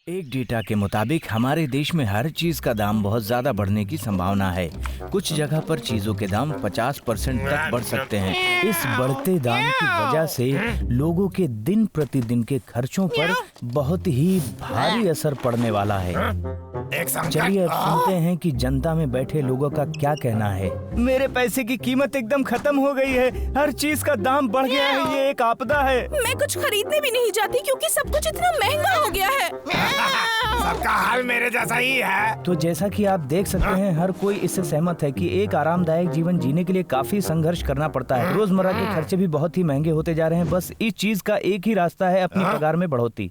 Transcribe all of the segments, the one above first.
एक डेटा के मुताबिक हमारे देश में हर चीज का दाम बहुत ज्यादा बढ़ने की संभावना है। कुछ जगह पर चीजों के दाम 50% तक बढ़ सकते हैं। इस बढ़ते दाम की वजह से लोगों के दिन प्रतिदिन के खर्चों पर बहुत ही भारी असर पड़ने वाला है। चलिए अब सुनते हैं कि जनता में बैठे लोगों का क्या कहना है। मेरे पैसे की कीमत एकदम खत्म हो गई है। हर चीज का दाम बढ़ गया है। ये एक आपदा है। मैं कुछ खरीदने भी नहीं जाती क्योंकि सब कुछ इतना महंगा हो गया है। सबका हाल मेरे जैसा ही है। तो जैसा कि आप देख सकते हैं, हर कोई इससे सहमत है कि एक आरामदायक जीवन जीने के लिए काफी संघर्ष करना पड़ता है। रोजमर्रा के खर्चे भी बहुत ही महंगे होते जा रहे हैं। बस इस चीज का एक ही रास्ता है, अपनी पगार में बढ़ोतरी।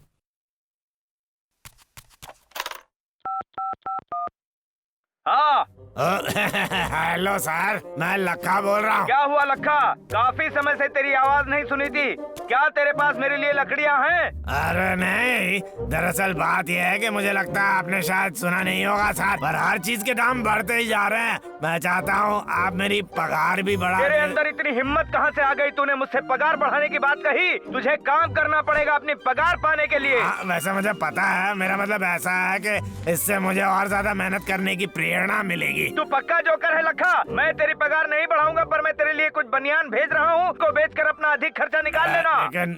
हाँ हेलो सर, मैं लखा बोल रहा हूँ। क्या हुआ लखा? काफी समय से तेरी आवाज नहीं सुनी थी। क्या तेरे पास मेरे लिए लकड़ियाँ हैं? अरे नहीं, दरअसल बात यह है कि मुझे लगता है आपने शायद सुना नहीं होगा सर, पर हर चीज के दाम बढ़ते ही जा रहे हैं। मैं चाहता हूँ आप मेरी पगार भी बढ़ा तेरे दें। अंदर इतनी हिम्मत कहाँ से आ गई? तूने मुझसे पगार बढ़ाने की बात कही। तुझे काम करना पड़ेगा अपनी पगार पाने के लिए। वैसे मुझे पता है, मेरा मतलब ऐसा है कि इससे मुझे और ज्यादा मेहनत करने की प्रेरणा मिलेगी। तू पक्का जोकर है लखा। मैं तेरी पगार नहीं बढ़ाऊंगा, पर मैं तेरे लिए कुछ बनियान भेज रहा हूँ। उसको बेचकर अपना अधिक खर्चा निकाल लेना। लेकिन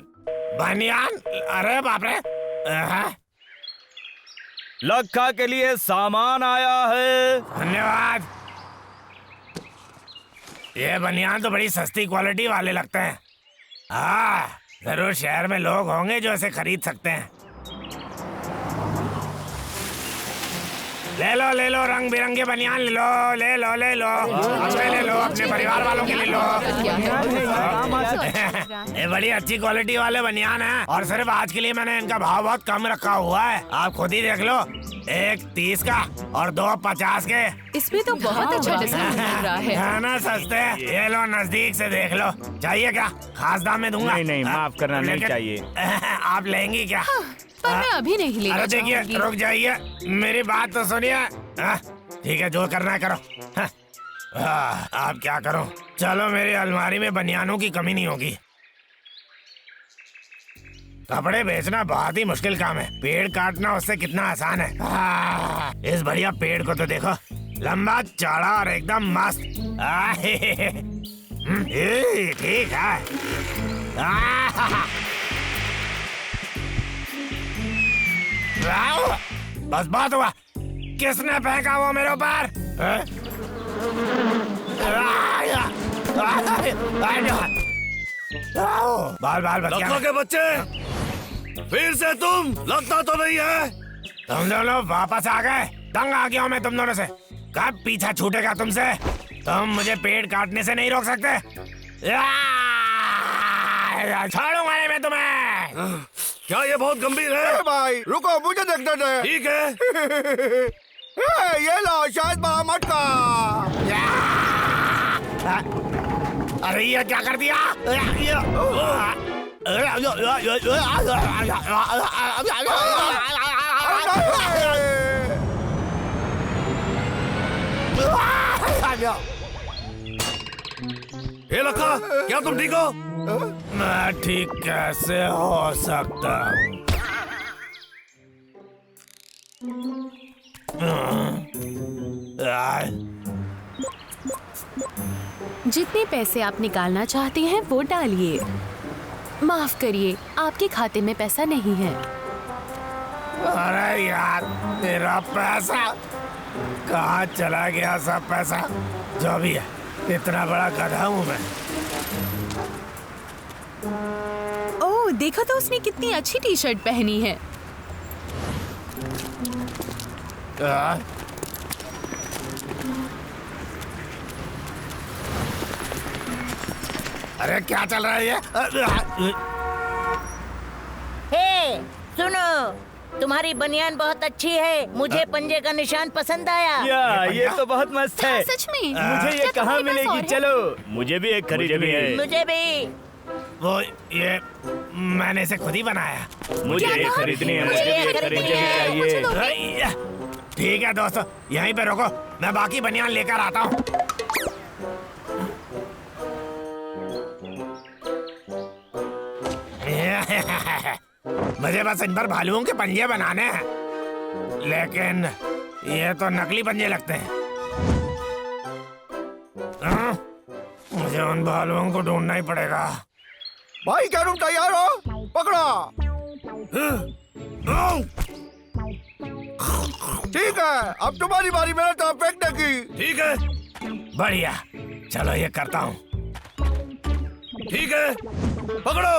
बनियान? अरे बाप रे। लखा के लिए सामान आया है। धन्यवाद। ये बनियान तो बड़ी सस्ती क्वालिटी वाले लगते हैं। हाँ, जरूर शहर में लोग होंगे जो इसे खरीद सकते हैं। ले लो रंग बिरंगे बनियान ले लो। अपने ले लो, अपने परिवार वालों के ले लो। ये बड़ी अच्छी क्वालिटी वाले बनियान हैं और सिर्फ आज के लिए मैंने इनका भाव बहुत कम रखा हुआ है। आप खुद ही देख लो, एक 30 का और 2 50 के। इसमें तो बहुत अच्छा डिस्काउंट मिल रहा है ना सस्ते। ये लो, नजदीक से देख लो। चाहिए क्या? खास दाम में दूंगा। नहीं, माफ करना, नहीं चाहिए। आप लेंगी क्या? पर मैं अभी नहीं लेना अरे देखिए, चाहूंगी। रुक जाइए, मेरी बात तो सुनिए। ठीक है, जो करना है करो। आप क्या करो, चलो मेरी अलमारी में बनियानों की कमी नहीं होगी। कपड़े बेचना बहुत ही मुश्किल काम है, पेड़ काटना उससे कितना आसान है। इस बढ़िया पेड़ को तो देखो, लंबा चौड़ा और एकदम मस्त। ठीक है। बस बात हुआ। किसने फेंका वो मेरे ऊपर? बाल लखा के बच्चे, फिर से तुम? लगता तो नहीं है। तुम दोनों वापस आ गए। तंग आ गया हूँ मैं तुम दोनों से। कब पीछा छूटेगा तुमसे? तुम मुझे पेड़ काटने से नहीं रोक सकते। छोड़ूंगा नहीं मैं तुम्हें। क्या ये बहुत गंभीर है? भाई रुको, मुझे देखने दे। ठीक है। ये लो, शायद बरामद का। अरे ये क्या कर दिया? ये लखा, क्या तुम ठीक हो? मैं ठीक कैसे हो सकता हूँ? जितने पैसे आप निकालना चाहते हैं वो डालिए। माफ करिए, आपके खाते में पैसा नहीं है। अरे यार, तेरा पैसा कहाँ चला गया? सब पैसा जो भी है, इतना बड़ा गधा हूँ मैं। ओह, देखो तो उसने कितनी अच्छी टी शर्ट पहनी है। अरे क्या चल रहा है ये? हे, सुनो, तुम्हारी बनियान बहुत अच्छी है। मुझे पंजे का निशान पसंद आया। ये तो बहुत मस्त है। सच में? मुझे ये क्या कहाँ तुम्हारे पास मिलेगी? और है? चलो, मुझे भी एक खरीदनी है। मुझे भी। वो ये मैंने इसे खुद ही बनाया। मुझे क्या एक नाम? खरीदनी है। मुझे मुझे भी एक एक खरीदनी खरीदनी है। चाहिए। मुझे ठीक है दोस्तों, यहीं पे रुको, मैं बाकी बनियान लेकर आता हूँ। मुझे बस इन पर भालुओं के पंजे बनाने हैं। लेकिन ये तो नकली पंजे लगते हैं। हाँ? मुझे उन भालुओं को ढूंढना ही पड़ेगा। भाई क्या तुम तैयार हो? पकड़ो। ठीक है, अब तुम्हारी बारी मेरे तरफ फेंकने की। ठीक है, बढ़िया, चलो ये करता हूँ। ठीक है, पकड़ो।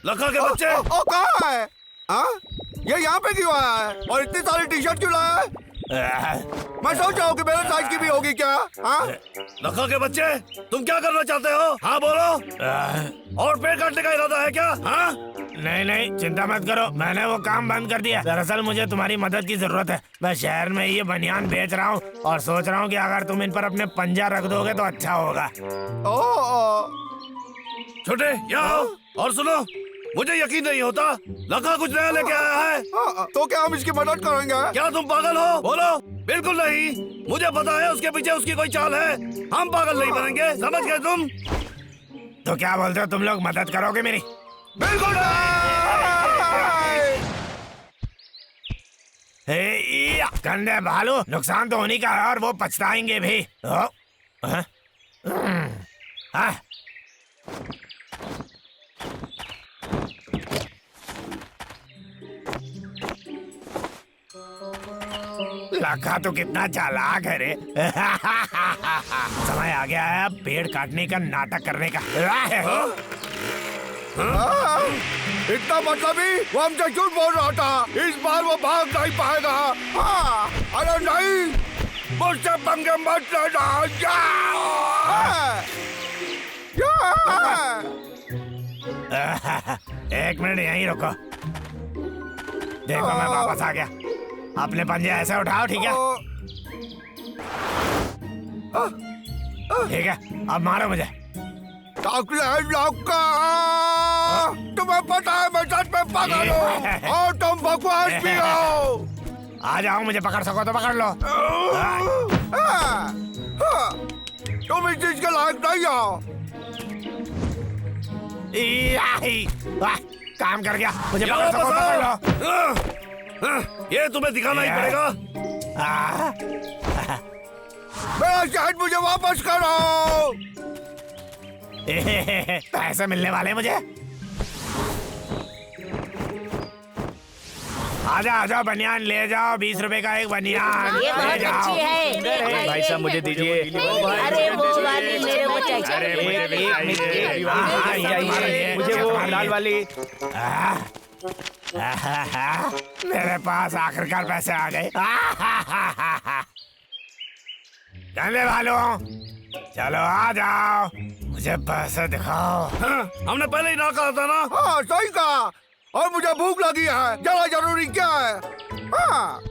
लखा के बच्चे, ओ कहाँ है? हाँ? ये यहाँ पे क्यों आया है? और इतनी सारी टी शर्ट क्यों लाया है? मैं सोच रहा हूँ कि मेरे साइज की भी होगी क्या? हाँ? लखा के बच्चे, तुम क्या करना चाहते हो? हाँ बोलो। और पेड़ काटने का इरादा है क्या? हाँ? नहीं नहीं, चिंता मत करो, मैंने वो काम बंद कर दिया। दरअसल मुझे तुम्हारी मदद की जरूरत है। मैं शहर में ये बनियान बेच रहा हूँ और सोच रहा हूँ कि अगर तुम इन पर अपने पंजा रख दोगे तो अच्छा होगा। छोटे, यहाँ आओ और सुनो, मुझे यकीन नहीं होता लखा कुछ नया लेके आया है। तो क्या हम इसकी मदद करेंगे? क्या तुम पागल हो? बोलो। बिल्कुल नहीं, मुझे पता है उसके पीछे उसकी कोई चाल है। हम पागल नहीं बनेंगे, समझ गए तुम? तो क्या बोलते हो, तुम लोग मदद करोगे मेरी? बिल्कुल गंदे भालू, नुकसान तो होने का है और वो पछताएंगे भी। लखा तो कितना चालाक है रे। समय आ गया है अब पेड़ काटने का नाटक करने का। इतना मतलबी, वो हमसे झूठ बोल रहा था। इस बार वो भाग नहीं पाएगा। हाँ, अरे नहीं, मुझसे पंगे मत लेना। एक मिनट यहीं रुको। देखो मैं वापस आ गया। अपने पंजे ऐसे उठाओ, ठीक है? ठीक है, अब मारो मुझे। तुम्हें पता है मैं सच में पागल हूँ और तुम बकवास भी हो। आ जाओ, मुझे पकड़ सको तो पकड़ लो। तुम इस चीज के लायक नहीं हो। काम कर गया, मुझे पकड़ सको तो पकड़ लो। ये तुम्हें दिखाना ही पड़ेगा। मेरा शहद मुझे वापस करो। पैसे मिलने वाले मुझे। आजा बनियान ले जाओ, 20 रुपए का एक बनियान ये ले बहुत जाओ। अच्छी है। भाई साहब मुझे दीजिए। अरे वो वाली मेरे को चाहिए। मुझे वो लाल वाली। मेरे पास आखिरकार पैसे आ गए। गंदे वालों, चलो आ जाओ, मुझे पैसे दिखाओ। हमने पहले ही ना कहा था ना। हाँ सही कहा, और मुझे भूख लगी है। जरा जरूरी क्या है? हाँ।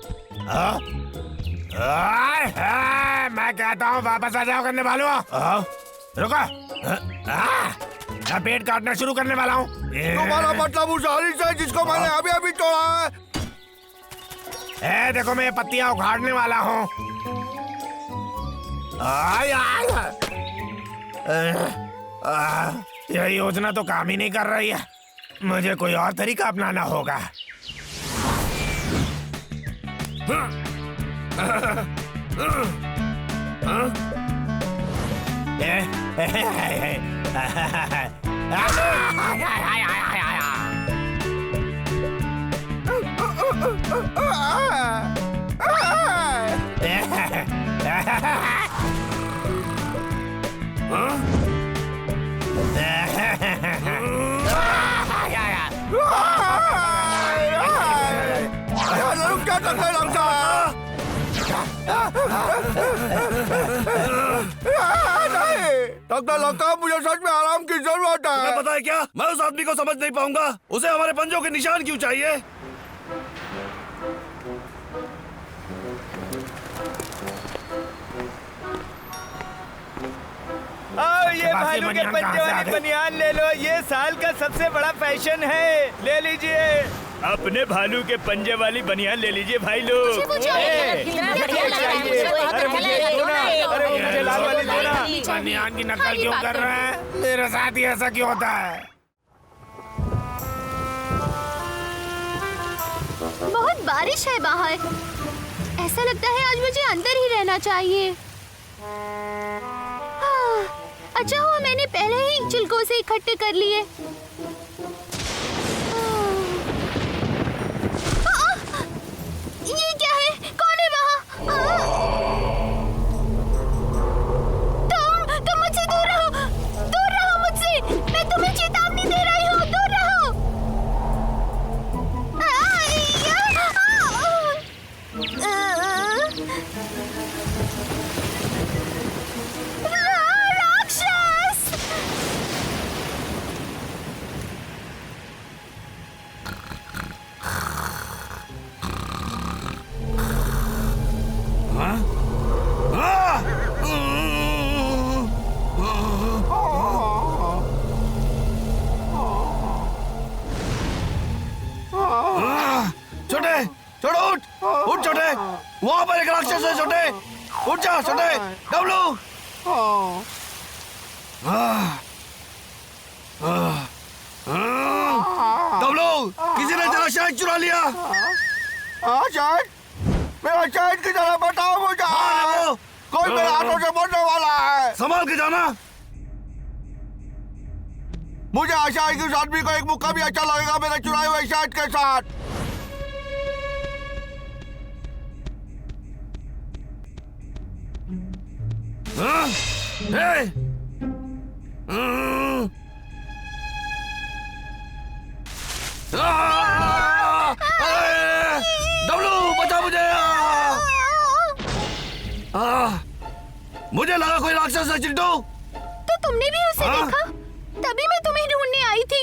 मैं कहता हूँ वापस आ जाओ गंदे वालों। रुको, मैं पेड़ काटना शुरू करने वाला हूँ। तुम्हारा मतलब उस हरीश है जिसको मैंने अभी अभी तोड़ा है? देखो मैं ये पत्तियां उखाड़ने वाला हूँ। यह योजना तो काम ही नहीं कर रही है। मुझे कोई और तरीका अपनाना होगा। क्या करने लगता है? डॉक्टर लक्का, मुझे सच में आराम की जरूरत तुम्हें है। पता है क्या, मैं उस आदमी को समझ नहीं पाऊंगा। उसे हमारे पंजों के निशान क्यों चाहिए? आओ ये बाकी भालू के बनियान पंजे कहाँ से आ वाली गए? बनियान ले लो, ये साल का सबसे बड़ा फैशन है। ले लीजिए, अपने भालू के पंजे वाली बनियान ले लीजिए भाई लोग। कितना बढ़िया लग रहा है, मुझे बहुत अरे अच्छा मुझे लग दो ना, रहा है। अरे मुझे लाल वाली दो ना। बनियान की नकल क्यों कर रहे हैं? मेरे साथ ही ऐसा क्यों होता है? बहुत बारिश है बाहर। ऐसा लगता है आज मुझे अंदर ही रहना चाहिए। अच्छा हुआ मैंने पहले ही छिलकों से इकट्ठे कर लिए। ये क्या है? कौन है वहाँ? तुम मुझसे दूर रहो मुझसे। मैं तुम्हें चेतावनी दे रही हूँ, दूर रहो। राक्षस! छोटे छोटे उठ छोटे, वहाँ पर एक राक्षस है छोटे, उठ जा छोटे। डब्लू डब्लू, किसी ने तेरा शहद चुरा लिया। शहद? मेरा शहद की तरह बताओ मुझे। कोई मेरे हाथों से मरने वाला है। संभाल के जाना। मुझे आशा है कि उस आदमी को एक मुक्का भी अच्छा लगेगा मेरे चुराए हुए शहद के साथ। डब्लू बचा मुझे। मुझे लगा कोई राक्षस है चिंटू। तो तुमने भी उसे देखा? तभी मैं तुम्हें ढूंढने आई थी।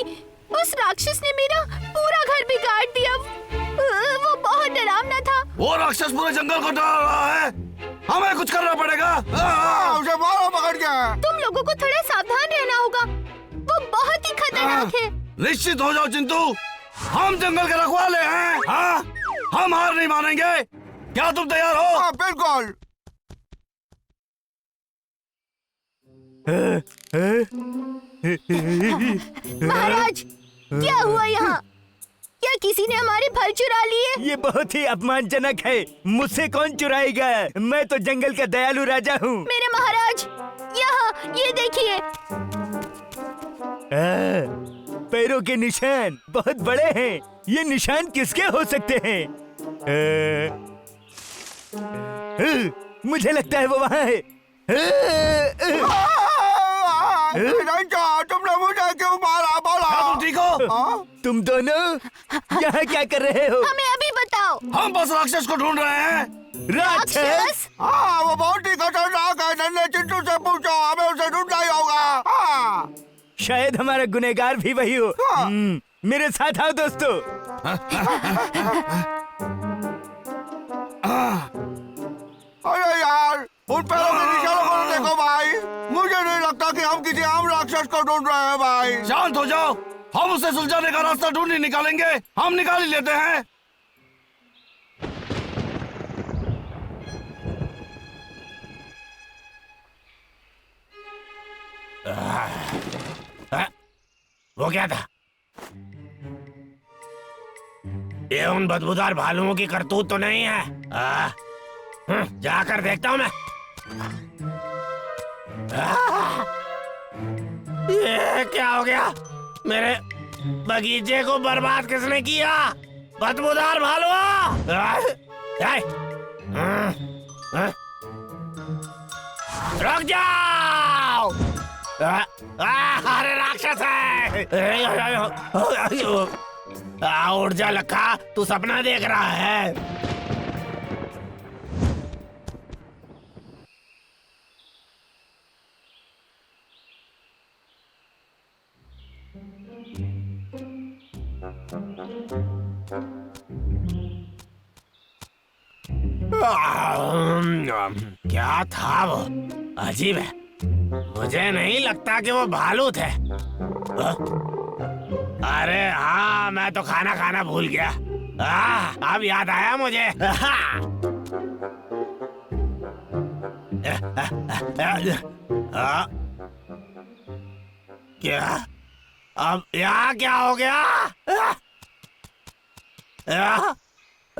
उस राक्षस ने मेरा पूरा घर बिगाड़ दिया। वो बहुत डरावना था। वो राक्षस पूरे जंगल को डरा रहा है, हमें कुछ करना पड़ेगा। उसे मारो पकड़ के। तुम लोगों को थोड़ा सावधान रहना होगा, वो बहुत ही खतरनाक है। निश्चित हो जाओ चिंटू, हम जंगल के रखवाले हैं। हाँ, हम हार नहीं मानेंगे। क्या तुम तैयार हो? हाँ, बिल्कुल। महाराज, क्या हुआ यहाँ? क्या किसी ने हमारे फल चुरा लिए? ये बहुत ही अपमानजनक है। मुझसे कौन चुराएगा? मैं तो जंगल का दयालु राजा हूँ। मेरे महाराज, यहाँ ये देखिए। पैरों के निशान बहुत बड़े हैं। ये निशान किसके हो सकते हैं? मुझे लगता है वो वहाँ है। तुमने मुझे क्यों मारा? बोला। तुम ठीक हो? तुम दोनों यहाँ क्या कर रहे हो? हमें अभी बताओ। हम बस राक्षस को ढूंढ रहे हैं। राक्षस? हाँ, वो बहुत ही खतरनाक है। नन्हे चिंटू से पूछो, हमें उसे ढूंढना ही होगा। हाँ। शायद हमारा गुनहगार भी वही हो। मेरे साथ आओ दोस्तों। अरे यार, उन पैरों के निशानों को देखो भाई। मुझे नहीं लगता कि हम किसी आम राक्षस को ढूंढ रहे हैं भाई। शांत हो जाओ, हम उसे सुलझाने का रास्ता ढूंढ ही निकालेंगे। हम निकाल ही लेते हैं। वो क्या था? ये उन बदबूदार भालुओं की करतूत तो नहीं है? जाकर देखता हूँ मैं। ये क्या हो गया? मेरे बगीचे को बर्बाद किसने किया? बदबूदार भालुआ! रुक जाओ! अरे राक्षस है! उठ जा लखा, तू सपना देख रहा है। क्या था वो? अजीब है। मुझे नहीं लगता कि वो भालू थे। अरे हाँ, मैं तो खाना खाना भूल गया। अब याद आया मुझे। क्या? अब यहाँ क्या हो गया?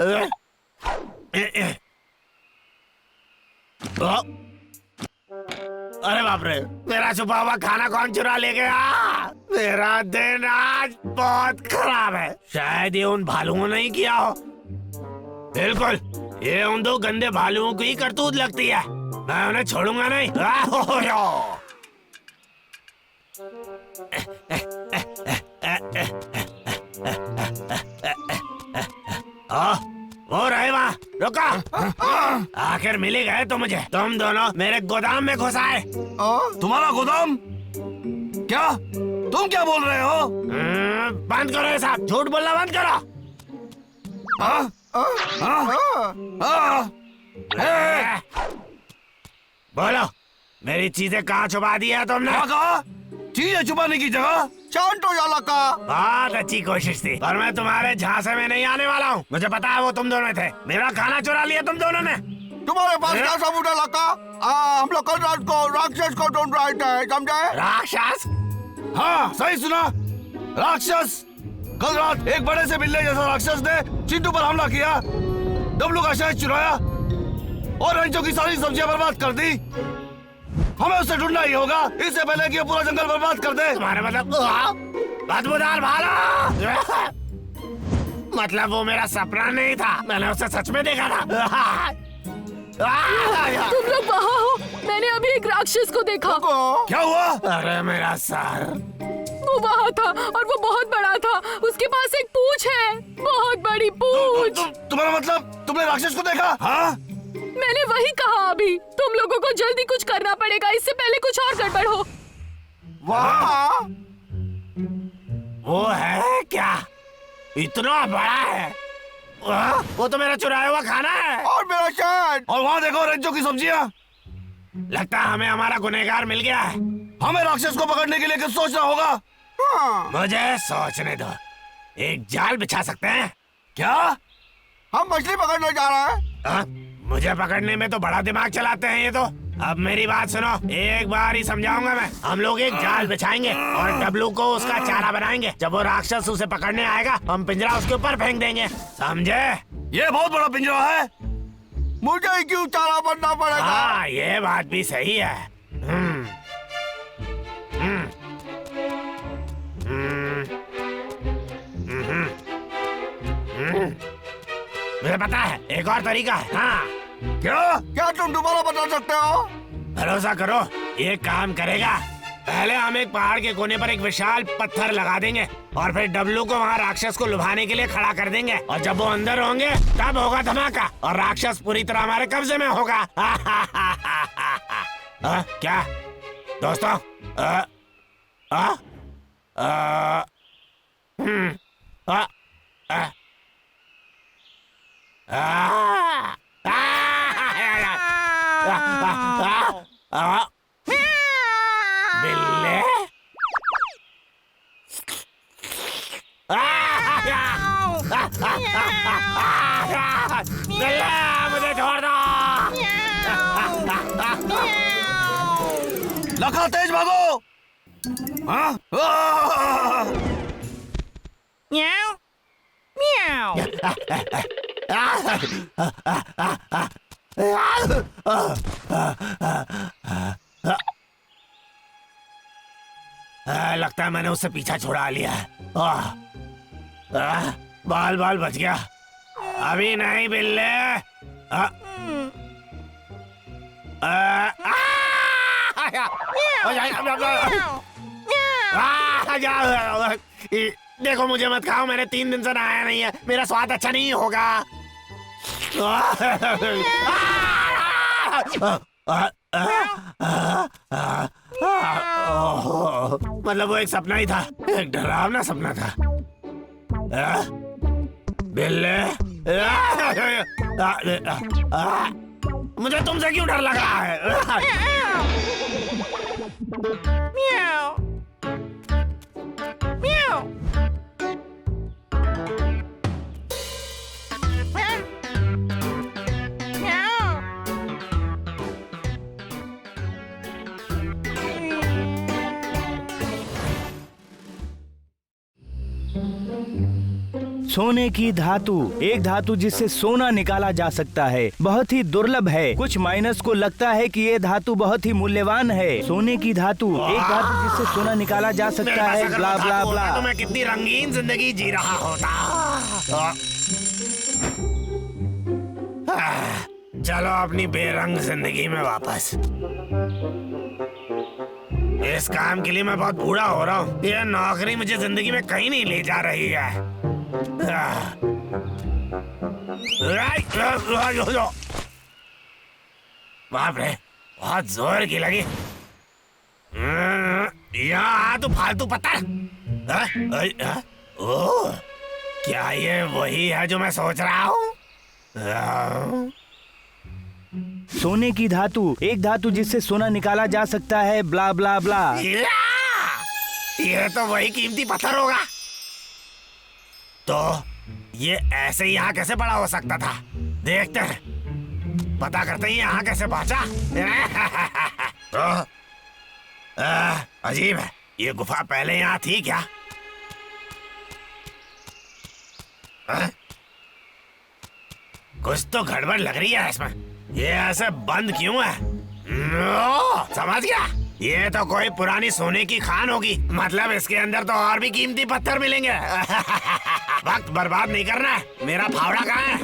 अरे बाप रे, मेरा छुपा हुआ खाना कौन चुरा ले गया? मेरा दिन आज बहुत खराब है। शायद ये उन भालुओं ने ही किया हो। बिल्कुल, ये उन दो गंदे भालुओं की करतूत लगती है। मैं उन्हें छोड़ूंगा नहीं। वो रहे वहाँ, रुको। आखिर मिल ही गए तो मुझे। तुम दोनों मेरे गोदाम में घुस आए। तुम्हारा गोदाम? क्या तुम क्या बोल रहे हो? बंद करो ये सब, झूठ बोलना बंद करो। बोलो, मेरी चीजें कहाँ छुपा दी है तुमने? क्या कहा? चीजें छुपाने की जगह? शांत हो जा लका। बहुत अच्छी कोशिश थी, पर मैं तुम्हारे झांसे में नहीं आने वाला हूँ। मुझे पता है वो तुम दोनों थे। मेरा खाना चुरा लिया तुम दोनों ने। तुम्हारे पास क्या सबूत है लका? हम लोग कल रात को राक्षस को ढूंढ रहे थे, समझे? राक्षस? हाँ, सही सुना, राक्षस। कल रात एक बड़े से बिल्ले जैसा राक्षस ने चिंटू पर हमला किया, डब्लू का शहद चुराया और रंजो की सारी सब्जियां बर्बाद कर दी। हमें उसे ढूंढना ही होगा, इससे पहले कि ये पूरा जंगल बर्बाद कर दे। तुम्हारे मतलब बदबूदार भालू? मतलब वो मेरा सपना नहीं था, मैंने उसे सच में देखा था। तुम लोग वहाँ हो? मैंने अभी एक राक्षस को देखा। क्या हुआ? अरे मेरा सर। वो वहाँ था और वो बहुत बड़ा था। उसके पास एक पूंछ है, बहुत बड़ी पूंछ। तुम्हारा मतलब तुमने राक्षस को देखा? हाँ, मैंने वही कहा अभी। तुम लोगों को जल्दी कुछ करना पड़ेगा, इससे पहले कुछ और गड़बड़ हो। वाह, वो है क्या? इतना बड़ा है? वो तो मेरा चुराया हुआ खाना है। और मेरा शहद। और वहाँ देखो रंजो की सब्जियां। लगता है हमें हमारा गुनहगार मिल गया है। हमें राक्षस को पकड़ने के लिए कुछ सोचना होगा। मुझे सोचने दो, एक जाल बिछा सकते हैं। क्या? हम मछली पकड़ने जा रहे हैं। मुझे पकड़ने में तो बड़ा दिमाग चलाते हैं ये तो। अब मेरी बात सुनो, एक बार ही समझाऊंगा मैं। हम लोग एक जाल बिछाएंगे और डब्लू को उसका चारा बनाएंगे। जब वो राक्षस उसे पकड़ने आएगा, हम पिंजरा उसके ऊपर फेंक देंगे, समझे? ये बहुत बड़ा पिंजरा है। मुझे क्यों चारा बनना पड़ेगा? हाँ, ये बात भी सही है। मुझे पता है, एक और तरीका है। हाँ। क्या तुम दोबारा बता सकते हो? भरोसा करो, ये काम करेगा। पहले हम एक पहाड़ के कोने पर एक विशाल पत्थर लगा देंगे और फिर डब्लू को वहाँ राक्षस को लुभाने के लिए खड़ा कर देंगे। और जब वो अंदर होंगे तब होगा धमाका और राक्षस पूरी तरह हमारे कब्जे में होगा। क्या दोस्तों? बिल्ले? बिल्ले, मुझे छोड़ दो। लखा, तेज भागो। हाँ? लगता है मैंने उससे पीछा छुड़ा लिया है। बाल बाल बच गया। अभी नहीं बिल्ले। देखो, मुझे मत खाओ, मैंने 3 दिन से नहाया नहीं है। मेरा स्वाद अच्छा नहीं होगा। मतलब वो एक सपना ही था, एक डरावना सपना था। बिल्ले, मुझे तुमसे क्यों डर लग रहा है? सोने की धातु, एक धातु जिससे सोना निकाला जा सकता है, बहुत ही दुर्लभ है। कुछ माइनर्स को लगता है कि ये धातु बहुत ही मूल्यवान है। सोने की धातु, एक धातु जिससे सोना निकाला जा सकता है, ब्ला ब्ला ब्ला। तो मैं कितनी रंगीन जिंदगी जी रहा होता। चलो अपनी बेरंग जिंदगी में वापस। इस काम के लिए मैं बहुत बूढ़ा हो रहा हूँ। ये नौकरी मुझे जिंदगी में कहीं नहीं ले जा रही है। बाप रे, बहुत जोर की लगी। यहाँ तो फालतू पत्थर। ओह, क्या ये वही है जो मैं सोच रहा हूँ? सोने की धातु, एक धातु जिससे सोना निकाला जा सकता है, ब्ला ब्ला ब्ला। ये तो वही कीमती पत्थर होगा। तो ये ऐसे ही यहाँ कैसे बड़ा हो सकता था? देखते हैं, पता करते हैं यहाँ कैसे पहुंचा। अजीब है, ये गुफा पहले यहाँ थी क्या? कुछ तो गड़बड़ लग रही है इसमें। ये ऐसे बंद क्यों है? समझ गया, ये तो कोई पुरानी सोने की खान होगी। मतलब इसके अंदर तो और भी कीमती पत्थर मिलेंगे। वक्त बर्बाद नहीं करना है। मेरा फावड़ा कहाँ है?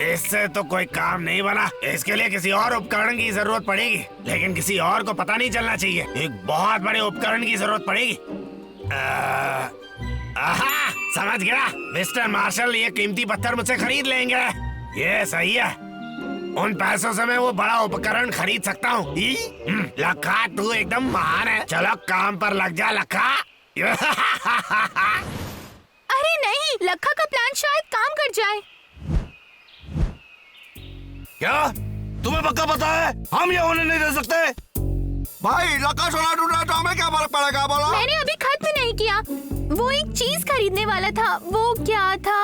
इससे तो कोई काम नहीं बना। इसके लिए किसी और उपकरण की जरूरत पड़ेगी, लेकिन किसी और को पता नहीं चलना चाहिए। एक बहुत बड़े उपकरण की जरूरत पड़ेगी। समझ गया, मिस्टर मार्शल, ये कीमती पत्थर मुझसे खरीद लेंगे। ये सही है, उन पैसों से मैं वो बड़ा उपकरण खरीद सकता हूँ। लखा, तू एकदम महान है। चलो काम पर लग जा लखा। अरे नहीं, लखा का प्लान शायद काम कर जाए। क्या तुम्हें पक्का पता है हम ये होने नहीं दे सकते? भाई लका सोना ढूंढ रहा है तो हमें क्या फर्क पड़ेगा? बोलो। मैंने अभी खत्म नहीं किया। वो एक चीज खरीदने वाला था। वो क्या था?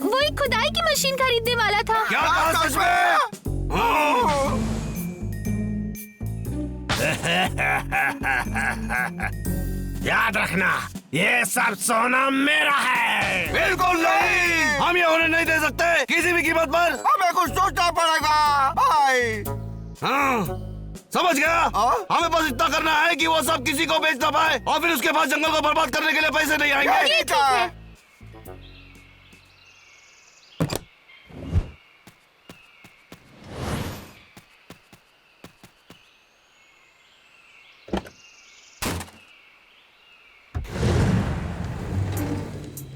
वो एक खुदाई की मशीन खरीदने वाला था। क्या कहा सच में? याद रखना, ये सब सोना मेरा है। बिल्कुल नहीं, हम ये होने नहीं दे सकते किसी भी कीमत पर। हमें कुछ सोचना पड़ेगा भाई। हाँ, समझ गया। हमें बस इतना करना है कि वो सब किसी को बेच ना पाए, और फिर उसके बाद जंगल को बर्बाद करने के लिए पैसे नहीं आएंगे। ये ठीक है।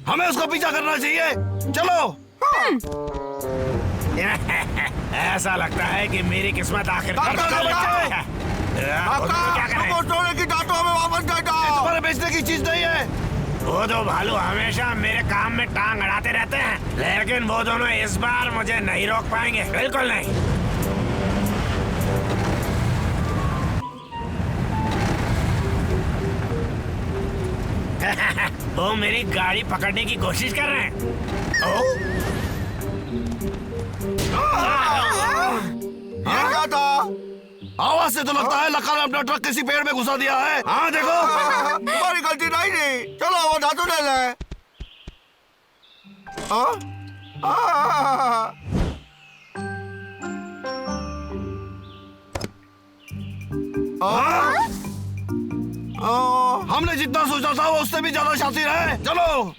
हमें उसका पीछा करना चाहिए। चलो। ऐसा लगता है कि मेरी किस्मत आखिरकार काका, बदल गई है। क्या करें? वो सोने की धातु हमें वापस दे दो। तुम्हारे बेचने की चीज नहीं है। वो दो भालू हमेशा मेरे काम में टांग अड़ाते रहते हैं, लेकिन वो दोनों इस बार मुझे नहीं रोक पाएंगे। बिल्कुल नहीं। वो मेरी गाड़ी पकड़ने की कोशिश कर रहे हैं। ये क्या था? आवाज से तो लगता है लखा ने अपना ट्रक किसी पेड़ में घुसा दिया है। हाँ देखो। तुम्हारी गलती नहीं थी। चलो वो धातु ले ले। हमने जितना सोचा था वो उससे भी ज्यादा शातिर है। चलो।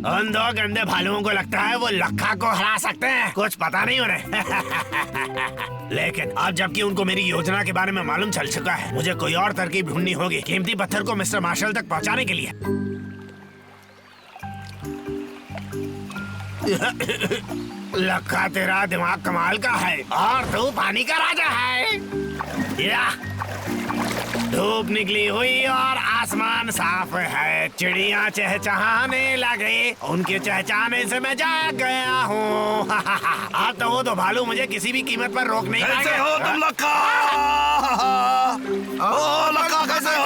उन दो गंदे भालुओं को लगता है वो लखा को हरा सकते हैं। कुछ पता नहीं उन्हें। लेकिन अब जबकि उनको मेरी योजना के बारे में मालूम चल चुका है, मुझे कोई और तरकीब ढूंढनी होगी कीमती पत्थर को मिस्टर मार्शल तक पहुंचाने के लिए। लखा, तेरा दिमाग कमाल का है और तू पानी का राजा है। या धूप निकली हुई और आसमान साफ है। चिड़िया चहचहाने लगे, उनके चहचहाने से मैं जाग गया हूँ। अब तो वो दो भालू मुझे किसी भी कीमत पर रोक नहीं कैसे पाएंगे। हो तुम लखा? ओ लखा, कैसे हो?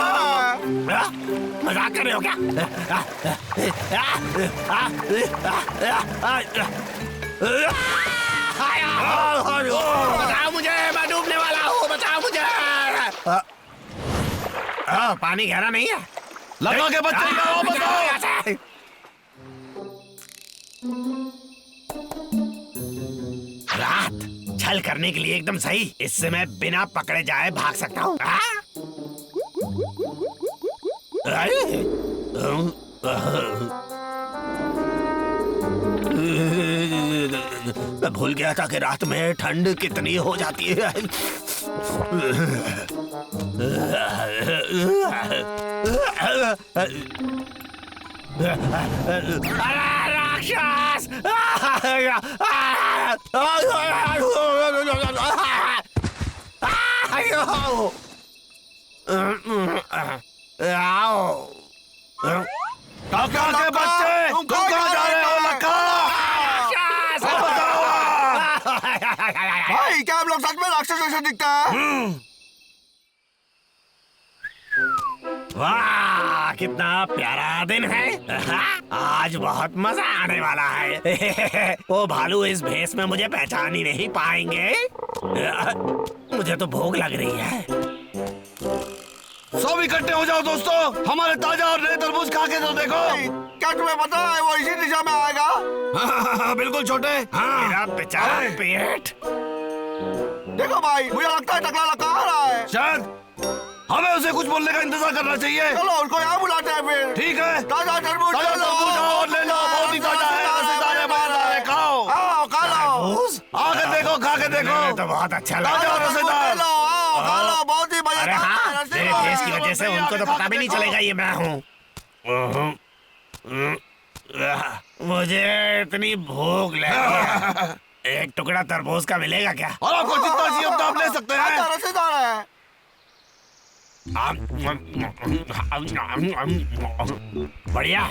मजाक कर रहे हो क्या? बचाओ मुझे, मैं डूबने वाला हूँ, बचाओ मुझे। पानी गहरा नहीं है। लगा के बच्चे का वापस आओ। रात छल करने के लिए एकदम सही। इससे मैं बिना पकड़े जाए भाग सकता हूँ। मैं भूल गया था कि रात में ठंड कितनी हो जाती है। राक्षस! लगा के बच्चे, तुम कहाँ जा रहे हो? लगा भाई, क्या हम लोग सच में राक्षस जैसे दिखता है? वाह, कितना प्यारा दिन है। आज बहुत मजा आने वाला है। वो भालू इस भेष में मुझे पहचान ही नहीं पाएंगे। मुझे तो भूख लग रही है। सब इकट्ठे हो जाओ दोस्तों, हमारे ताजा और नए तरबूज खा के तो देखो। क्या तुम्हें पता है वो इसी दिशा में आएगा? बिल्कुल छोटे। मेरा बेचारा पेट। देखो भाई, मुझे लगता है टकला लगा आ रहा है। शायद हमें उसे कुछ बोलने का इंतजार करना चाहिए। चलो उसको यहाँ बुलाते हैं फिर। ठीक है, ताजा तरबूज ताजा तरबूज आओ और ले लो, बहुत ही ताजा है। रसेदार है, मजेदार है, खाओ। आओ खा लो। आके देखो, खा के देखो। तो बहुत अच्छा लगा। ताजा और रसेदार। लो, आओ खा लो, बहुत ही अरे मजेदार हाँ, है, तेरे रसीला फेस की है। वजह से उनको तो पता भी नहीं चलेगा ये मैं हूँ। मुझे इतनी भूख लगी है। एक टुकड़ा तरबूज का मिलेगा क्या? और आपको जितना चाहिए उतना आप ले सकते हैं। ताजा रसीदार है। बढ़िया।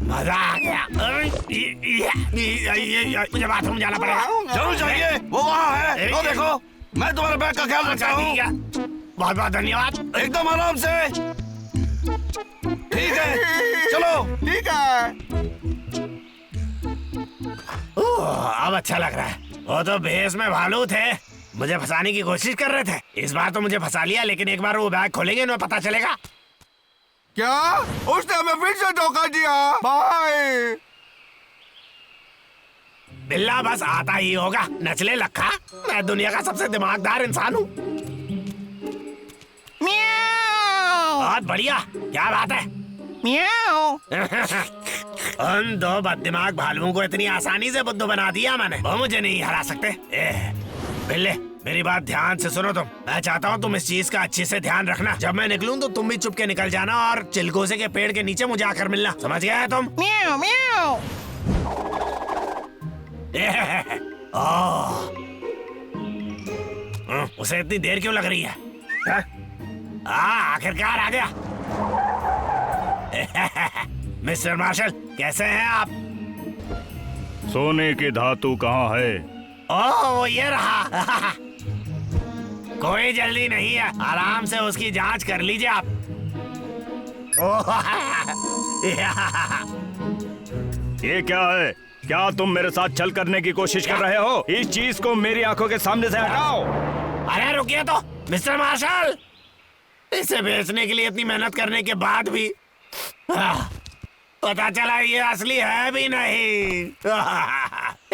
मजा आ गया। मुझे बाथरूम जाना पड़ेगा। जरूर चाहिए, वो वहाँ है। तो देखो, मैं तुम्हारे बैग का ख्याल रखता हूँ। ठीक है, बहुत बहुत धन्यवाद। एकदम आराम से। ठीक है, चलो। ठीक है। अब अच्छा लग रहा है। वो तो भेष में भालू थे, मुझे फंसाने की कोशिश कर रहे थे। इस बार तो मुझे फंसा लिया, लेकिन एक बार वो बैग खोलेंगे ना पता चलेगा। क्या उसने हमें फिर से धोखा दिया? भाई, बिल्ला बस आता ही होगा। नचले लखा, मैं दुनिया का सबसे दिमागदार इंसान हूँ। बहुत बढ़िया, क्या बात है? उन दो बददिमाग भालुओं को इतनी आसानी से बुद्धू बना दिया मैंने। वो मुझे नहीं हरा सकते। बिल्ले, मेरी बात ध्यान से सुनो तुम। मैं चाहता हूँ तुम इस चीज का अच्छे से ध्यान रखना। जब मैं निकलूं तो तुम भी चुप के निकल जाना और चिलगोजे के पेड़ के नीचे मुझे आकर मिलना। समझ गया है तुम? उसे इतनी देर क्यों लग रही है? आखिरकार आ गया। मिस्टर मार्शल, कैसे हैं आप? सोने की धातु कहाँ है? ओह, ये रहा। कोई जल्दी नहीं है, आराम से उसकी जांच कर लीजिए आप। ये क्या है? क्या तुम मेरे साथ छल करने की कोशिश कर रहे हो? इस चीज को मेरी आंखों के सामने से हटाओ। अरे रुकिए तो मिस्टर मार्शल, इसे बेचने के लिए इतनी मेहनत करने के बाद भी पता चला ये असली है भी नहीं।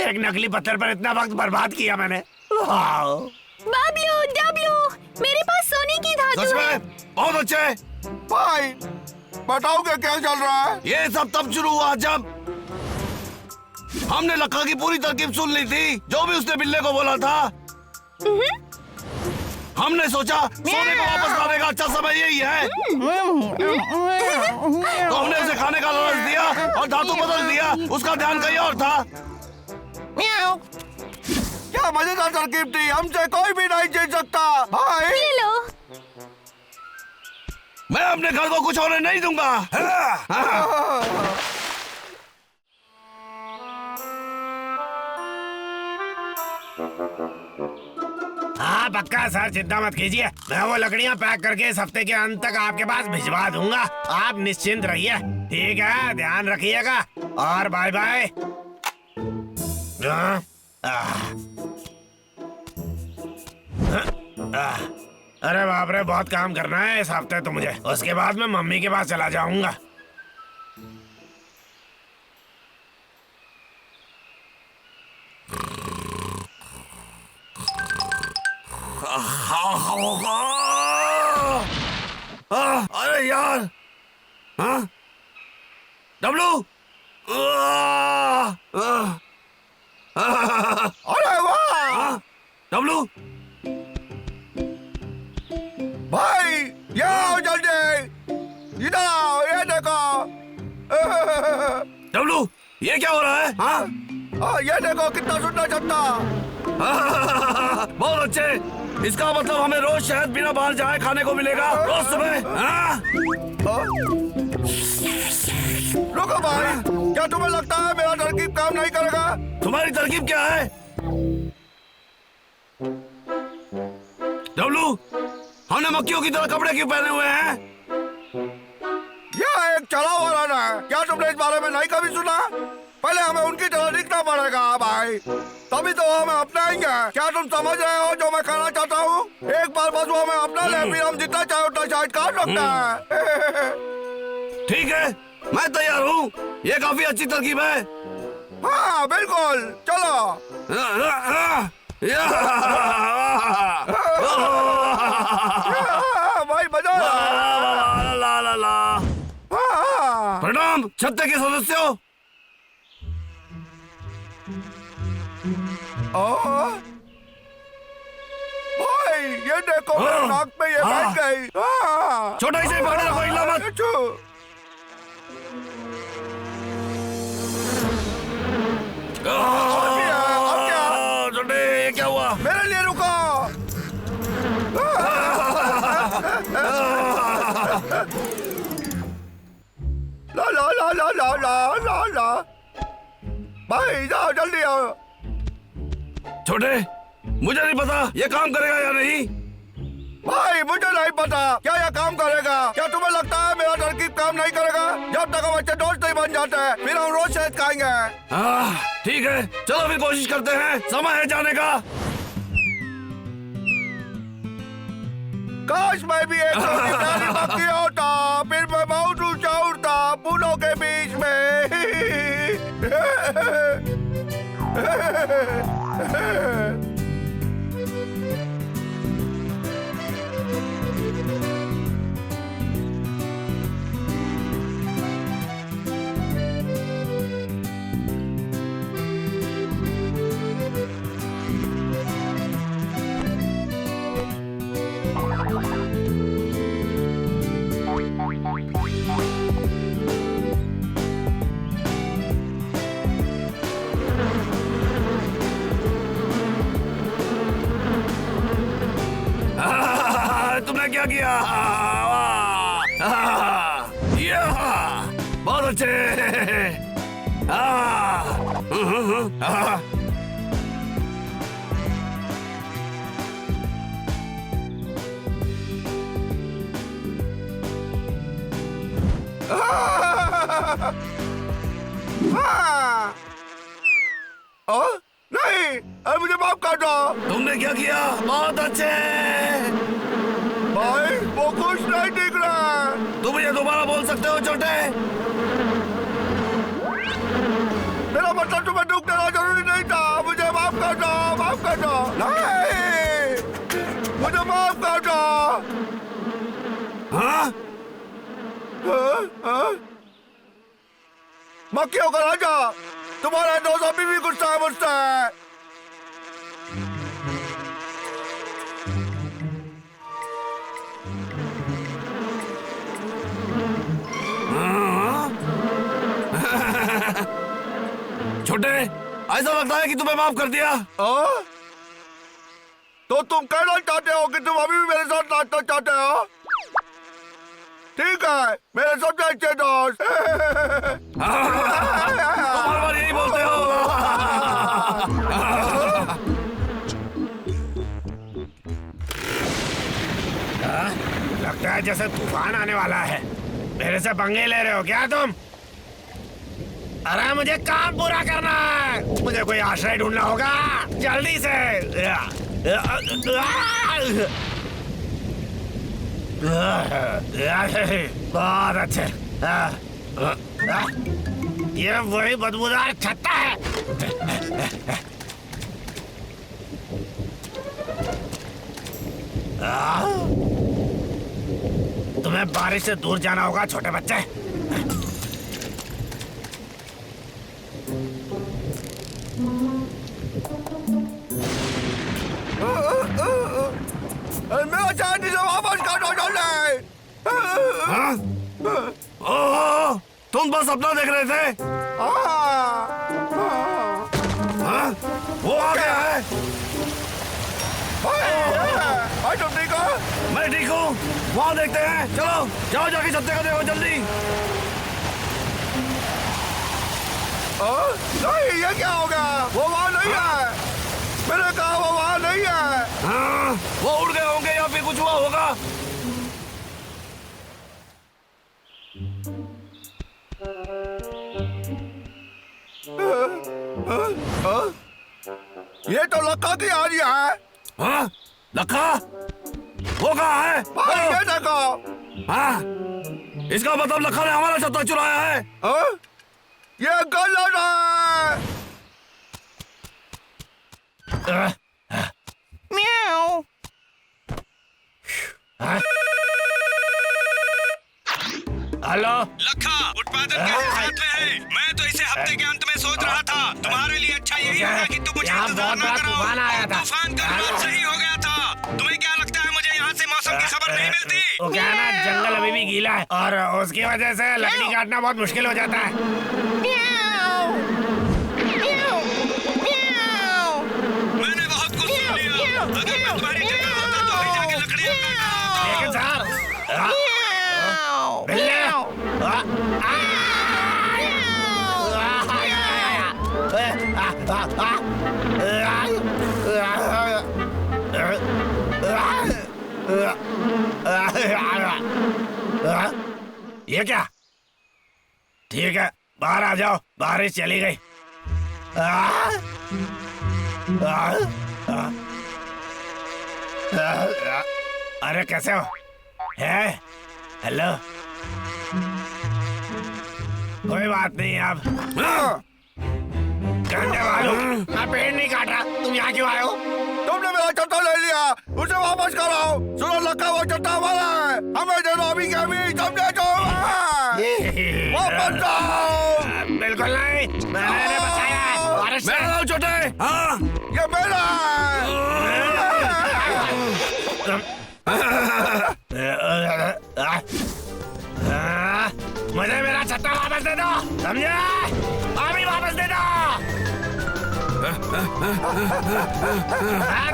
एक नकली पत्थर पर इतना वक्त बर्बाद किया मैंने। बबलू, डब्लू, मेरे पास सोने की धातु सच है। में बहुत अच्छे। भाई बताओगे क्या चल रहा है? ये सब तब शुरू हुआ जब हमने लखा की पूरी तरकीब सुन ली थी। जो भी उसने बिल्ले को बोला था, हमने सोचा सोने को वापस लाने का अच्छा समय यही है। तो हमने उसे खाने का लालच दिया और धातु बदल दिया। उसका ध्यान कहीं और था। क्या मजेदार तरकीब थी, हमसे कोई भी नहीं जीत सकता। भाई ये लो। मैं अपने घर को कुछ होने नहीं दूंगा। हाँ पक्का सर, चिंता मत कीजिए। मैं वो लकड़ियाँ पैक करके इस हफ्ते के अंत तक आपके पास भिजवा दूंगा। आप निश्चिंत रहिए। ठीक है, ध्यान रखिएगा और बाय बाय। अरे बाप रे, बहुत काम करना है इस हफ्ते तो मुझे। उसके बाद मैं मम्मी के पास चला जाऊंगा। अरे यार, हाँ डब्लू, अरे वाह डब्लू, भाई, ये आओ जल्दी, इधर आओ, ये देखो। डब्लू, ये क्या हो रहा है? हाँ ये देखो कितना सुंदर छत्ता। बहुत अच्छे। इसका मतलब हमें रोज शहद बिना बाहर जाए खाने को मिलेगा रोज सुबह। रुको भाई, क्या तुम्हें लगता है मेरा तरकीब काम नहीं करेगा? तुम्हारी तरकीब क्या है? डब्लू, हमने मक्खियों की तरह कपड़े क्यों पहने हुए हैं? यह एक चला हुआ रहना है। क्या तुमने इस बारे में नहीं कभी सुना? पहले हमें उनकी तरह दिखना पड़ेगा भाई, तभी तो हमें अपनाएंगे। क्या तुम समझ रहे हो जो मैं कहना चाहता हूँ? एक बार बस वो हमें अपना ले, फिर हम जितना चाहे उतना शायद काट सकते हैं। ठीक है, मैं तैयार हूँ। ये काफी अच्छी तरकीब है। हाँ बिल्कुल, चलो। भाई बजा। प्रणाम छत्ते के सदस्यों। भाई ये देखो, मेरे नाक पे ये बैठ गई। छोटा इसे पकड़े रखो, हिला मत। छोटे, ये क्या हुआ? मेरे लिए रुको। ला ला ला ला ला ला ला ला। भाई जाओ जल्दी आओ। छोटे, मुझे नहीं पता ये काम करेगा या नहीं। भाई मुझे नहीं पता क्या यह काम करेगा। क्या तुम्हें लगता है मेरा तरकीब काम नहीं करेगा? जब तक हम अच्छे दोस्त नहीं बन जाते फिर हम रोज शहद खाएंगे। ठीक है, चलो फिर कोशिश करते हैं। समय है जाने का। काश मैं भी एक प्यारी मक्खी होता, फिर मैं बहुत ऊंचा उड़ता फूलों के बीच में। तुमने क्या किया? बहुत अच्छे। नहीं, मुझे माफ कर दो। तुमने क्या किया? बहुत अच्छे। भाई वो कुछ नहीं दिख रहा। तुम ये दोबारा बोल सकते हो छोटे? मेरा मतलब तुम्हें दुख देना जरूरी नहीं था। मुझे माफ कर दो, माफ कर दो। नहीं, मुझे माफ कर दो। हाँ? मक्खियों का राजा, तुम्हारे दोस्त अभी भी गुस्सा है मुझसे। छोटे, ऐसा लगता है कि तुम्हें माफ कर दिया। तो तुम कहना चाहते हो कि तुम अभी भी मेरे साथ नाचना चाहते हो? ठीक है, मेरे सबसे अच्छे दोस्त। तुम हर बार यही बोलते हो। है जैसे तूफान आने वाला है। मेरे से पंगे ले रहे हो क्या तुम? अरे मुझे काम पूरा करना है, मुझे कोई आश्रय ढूंढना होगा जल्दी से। बहुत अच्छे। ये वही बदबूदार छत्ता है। तुम्हें बारिश से दूर जाना होगा छोटे बच्चे। मेरा चांदी से वापस काटो जल्दी। हाँ? ओह, तुम बस अपना देख रहे थे? हाँ? वो आ गया है। तुम ठीक हो? मैं ठीक हूँ। वहाँ देखते हैं। चलो जाओ, जाके छत्ते को देखो जल्दी। नहीं, ये क्या हो गया? वो वहाँ नहीं है। मैंने कहा वो वहाँ नहीं है। हाँ, वो उड़ गए होंगे या फिर कुछ हुआ होगा। ये तो लक्का की आ रही है। हाँ? लखा? वो कहाँ है? भाई ये देखो। हाँ? इसका मतलब लखा ने हमारा छत्ता चुराया है। ये गलत है। म्याऊ। हेलो लखा, उत्पादन कैसे हालत में है? मैं तो इसे हफ्ते के अंत में सोच रहा था। तुम्हारे लिए अच्छा यही होगा कि तुम मुझे यहाँ इंतजार बहुत न बड़ा कराओ। तूफान आया था। तूफान का अनुमान सही हो गया था। तुम्हें क्या लगता है मुझे यहाँ से मौसम की खबर नहीं मिलती? वो क्या है ना, जंगल अभी भी गीला है और उसकी वजह से लकड़ी काटना बहुत मुश्किल हो जाता है। मैंने बहुत कुछ सुन लिया। अगर मैं तुम्हारी जगह होता तो ही जाके लकड़ियाँ काटता। लेकिन साहब बिल्ले ये क्या? ठीक है, बाहर आ जाओ, बारिश चली गई। अरे कैसे हो? है? हेलो? कोई बात नहीं। अब गंदे वालों, मैं पेड़ नहीं काट रहा। तुम यहाँ क्यों आए हो? तुमने मेरा छत्ता ले लिया, उसे वापस कराओ। सुनो लक्का, वो छत्ता हमारा है। हमें दे दो अभी के अभी, समझे तुम? वापस जाओ। बिल्कुल नहीं, मैंने बताया है। बारिश से- मेरा नाम छोटे। हाँ? ये मेरा मुझे मेरा छत्ता वापस दे दो, समझे? अभी वापस दे दो।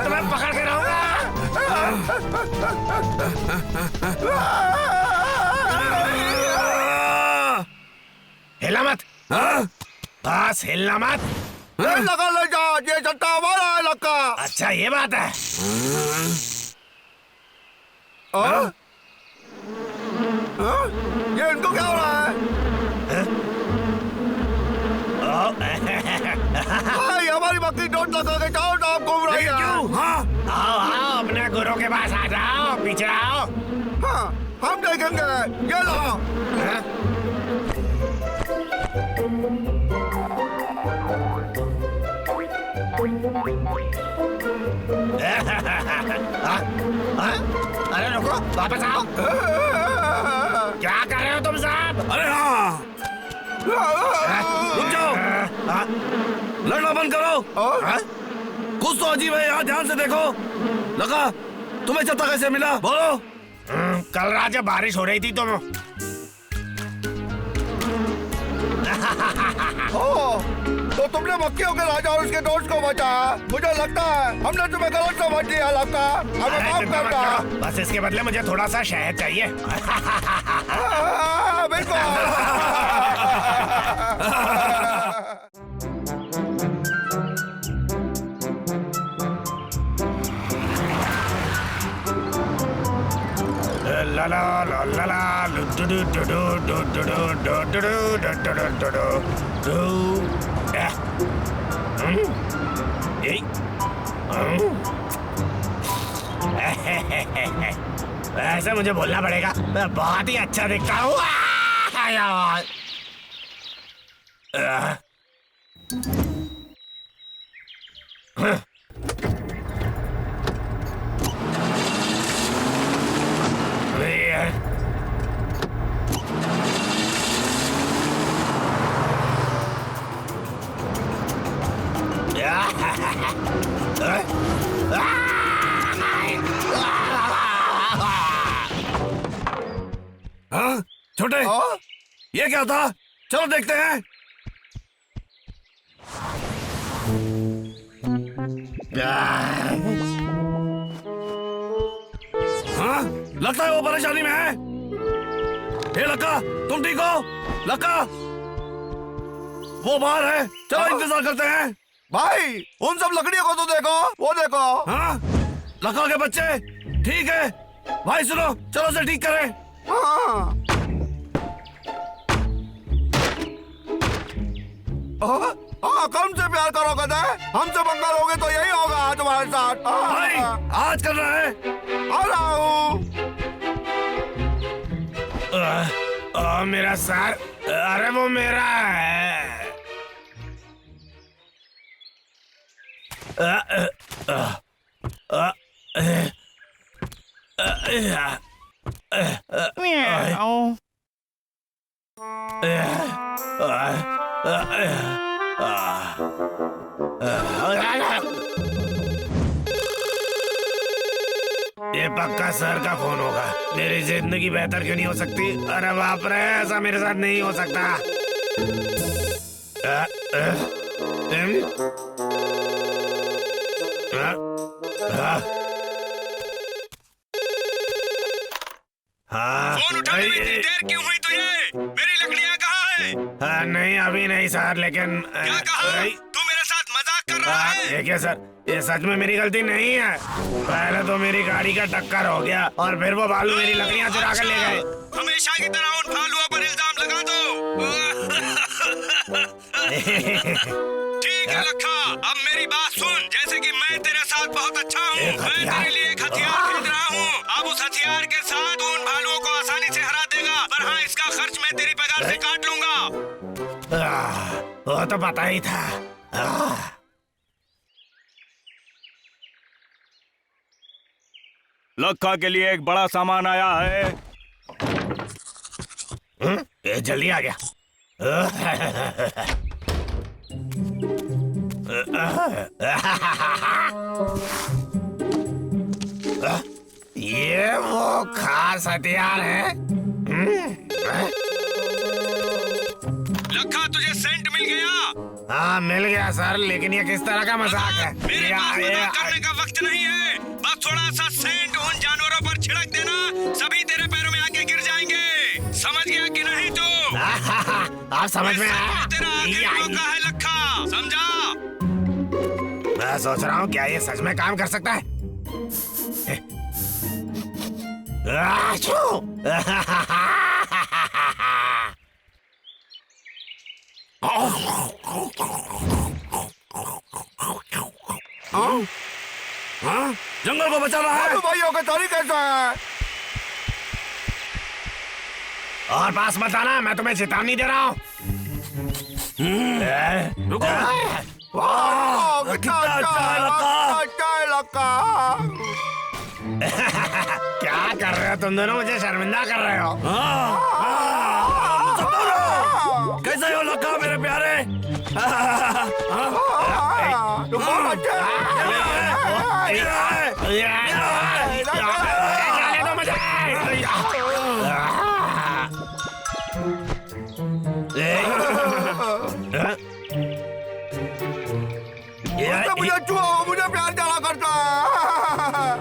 तुम्हें पकड़ के रहूंगा। हिला मत। हाँ? बस हिलना मत। लगा ले जा, ये छत्ता हमारा है लक्का। अच्छा ये बात है। ये इनको क्या हो रहा है? भाई हमारी बकरी डोट लगा के जाओ तो आप घूम रही है। क्यों? हाँ? आओ आओ, अपने गुरु के पास आ जाओ, पीछे आओ। हाँ, हम देखेंगे। ये लो। हाँ? हाँ? हाँ? अरे रुको, वापस आओ। क्या कर रहे हो तुम साहब? अरे हाँ, रुक जाओ। हाँ? लड़ना बंद करो। हाँ? कुछ तो अजीब है यहाँ, ध्यान से देखो। लगा, तुम्हें छत्ता कैसे मिला? बोलो। कल रात जब बारिश हो रही थी तो तो तुमने मक्खियों के राजा और उसके दोस्त को बचाया। मुझे लगता है हमने तुम्हें गलत समझ लिया। लगता हमें अरे माफ चिंता मत करना। करो, बस इसके बदले मुझे थोड़ा सा शहद चाहिए। बिल्कुल। लाला ला ला ला लु do do do do do do do do do do do do do do do ऐसे मुझे बोलना पड़ेगा, मैं बहुत ही अच्छा दिखता हूँ। हाँ छोटे, ये क्या था? चलो देखते हैं। हाँ लगता है वो परेशानी में है। हे लक्का, तुम ठीक हो? लक्का, वो बाहर है, चलो इंतजार करते हैं। भाई उन सब लकड़ियों को तो देखो, वो देखो। हाँ लक्का के बच्चे, ठीक है भाई, सुनो, चलो उसे ठीक करें। हाँ। कम से प्यार करो कदे, हमसे पंगा लोगे तो यही होगा तुम्हारे साथ। भाई आज कर रहा है। आ रहा हूँ। मेरा सर, अरे वो मेरा है। ये पक्का सर का फोन होगा। मेरी जिंदगी बेहतर क्यों नहीं हो सकती? अरे बाप रे, ऐसा मेरे साथ नहीं हो सकता। फोन उठाने में इतनी देर क्यों हुई तुझे? मेरी लकड़ियाँ कहाँ है? नहीं अभी नहीं सर, लेकिन क्या कहा? तू मेरे साथ मजाक कर रहा है? देखिए सर, ये सच में मेरी गलती नहीं है। पहले तो मेरी गाड़ी का टक्कर हो गया और फिर वो भालू मेरी लकड़ियाँ चुरा कर ले गए। हमेशा की तरह उन भालुओं पर इल्जाम लगा दो। ठीक है लखा, अब मेरी बात सुन। जैसे कि मैं तेरे साथ बहुत अच्छा हूँ, मैं तेरे लिए एक हथियार खरीद रहा हूँ। अब उस हथियार के साथ उन भालुओं को आसानी से हरा देगा, पर हाँ इसका खर्च मैं तेरी पगार से काट लूंगा। वो तो पता ही था। लखा के लिए एक बड़ा सामान आया है। ये जल्दी आ गया। ये वो खास हथियार है। लखा तुझे सेंट मिल गया? हाँ मिल गया सर, लेकिन ये किस तरह का मजाक है? मेरे पास मजाक करने का वक्त नहीं है। बस थोड़ा सा सेंट उन जानवरों पर छिड़क देना, सभी तेरे पैरों में आके गिर जाएंगे। समझ गया कि नहीं तू? आप समझ में आया? तेरा आखिरी मौका है लखा, समझा? मैं सोच रहा हूँ क्या ये सच में काम कर सकता है? हाँ जंगल को बचाना है। भाइयों के तरीके से। और पास मत आना, मैं तुम्हें चेतावनी दे रहा हूँ। रुको। कितना अच्छा लगा। क्या कर रहे हो तुम दोनों? मुझे शर्मिंदा कर रहे हो। कैसे हो लक्का मेरे प्यारे? मुझे प्यार चला करता है।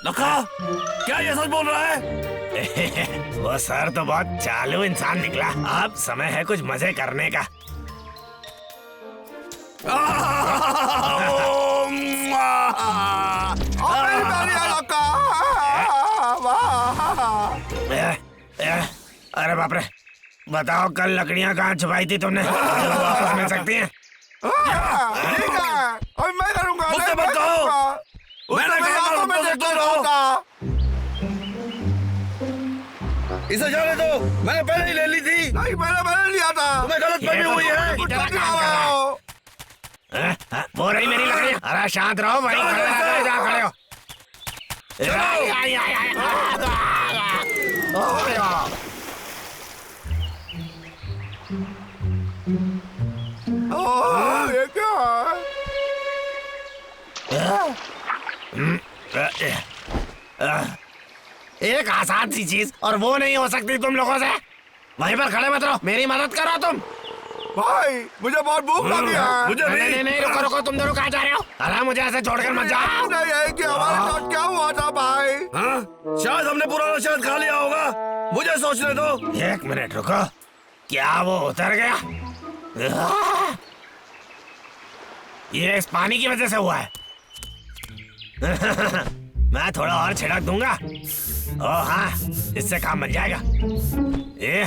लक्का क्या ये सच बोल रहा है? वो सर तो बहुत चालू इंसान निकला। अब समय है कुछ मजे करने का। लक्का अरे बाप रे, बताओ कल लकड़ियाँ कहाँ छुपाई थी तुमने? मुझे वो वापस मिल सकती हैं? ठीक है, अभी मैं करूँगा। मुझसे मत कहो। मैंने कहा मैं तो देखता रहो। रहूँगा। इसे जाने दो, मैंने पहले ही ले ली थी। नहीं, मैंने लिया था। तुम्हें गलत फहमी हुई है। कुछ नहीं आ रहा हो। वो रही मेरी लकड़ी। अरे शांत रहो, वहीं खड़े रहो, जहाँ खड़े हो। ये क्या है? एक आसान सी चीज और वो नहीं हो सकती तुम लोगों से। वहीं पर खड़े मत रहो, मेरी मदद करो तुम। भाई, मुझे बहुत भूख लगी है। मुझे भी। नहीं नहीं, रुको रुको, तुम दोनों कहाँ जा रहे हो? अरे मुझे ऐसे छोड़कर मत जाओ। नहीं है कि हमारे साथ क्या हुआ था भाई। हाँ? शायद हमने पुराना शहद खा लिया होगा। मुझे सोचने दो। एक मिनट रुको, क्या वो उतर गया? ये इस पानी की वजह से हुआ है। मैं थोड़ा और छिड़क दूंगा। ओ हाँ, इससे काम बन जाएगा। ये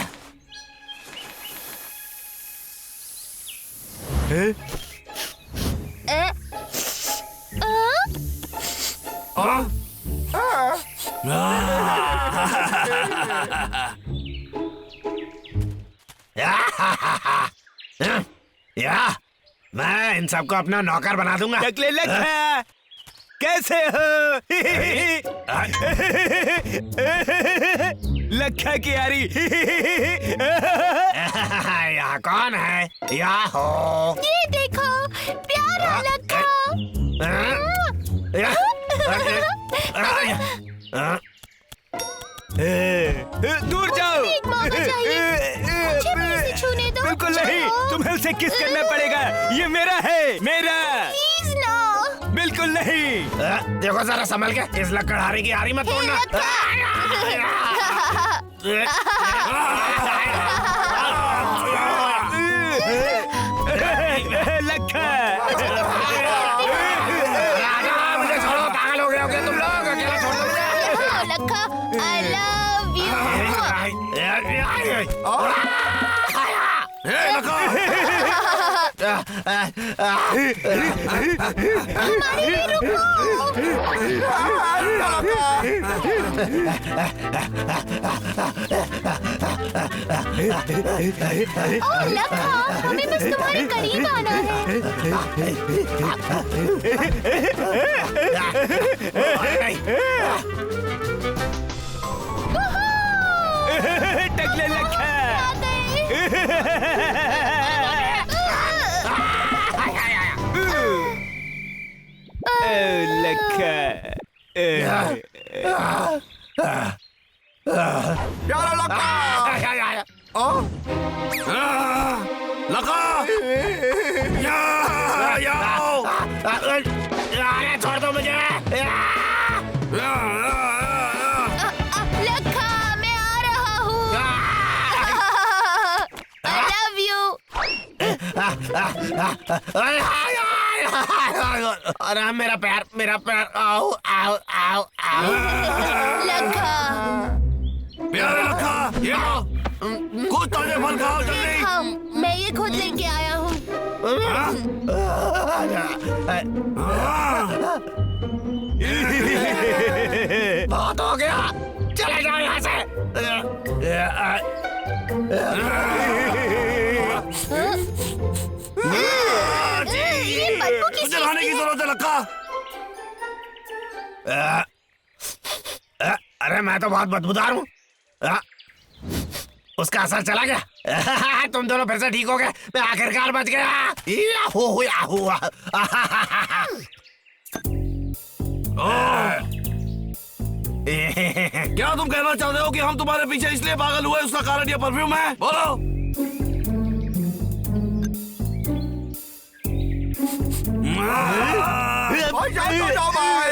या मैं इन सबको अपना नौकर बना दूंगा। टकले लखा, कैसे हो? लखा की यारी। यहाँ कौन है? या हो ये देखो, प्यारा लखा। दूर जाओ। एक मौका चाहिए। मुझे भी इसे छूने दो। बिल्कुल नहीं, जाओ। तुम्हें उसे किस करना पड़ेगा। ये मेरा है, मेरा। प्लीज ना। बिल्कुल नहीं। देखो जरा संभल के, इस लकड़हारे की आरी मत तोड़ना। लखा, मुझे छोड़ो, पागल हो गए हो क्या तुम लोग? अकेला छोड़ दो मुझे। लखा, I love you। हमारे लिए रुको। ओ लखा, हमें बस तुम्हारे करीब आना है। टकले लखा। आ गए। लखा। प्यारा लगा। लगा। अरे छोड़ दो मुझे। लखा, मैं आ रहा हूँ। I love you। अरे मेरा पैर, आओ आओ आओ आओ। लखा, प्यारे लखा, ये लो, कुछ ताजे फल खाओ जल्दी। हम, मैं ये खुद लेके आया हूँ। बहुत हो गया, चले जाओ यहाँ से। ये बदबू किस मुझे लाने की जरूरत है लखा। अरे मैं तो बहुत बदबूदार हूँ। उसका असर चला गया। तुम दोनों फिर से ठीक हो गए। मैं आखिरकार बच गया। Yahoo Yahoo. क्या तुम कहना चाहते हो कि हम तुम्हारे पीछे इसलिए पागल हुए? उसका कारण ये परफ्यूम है? बोलो। भाई जाओ भाई।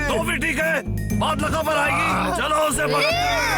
तो भी ठीक है, बात लखा पर आएगी। चलो उसे पकड़ते हैं।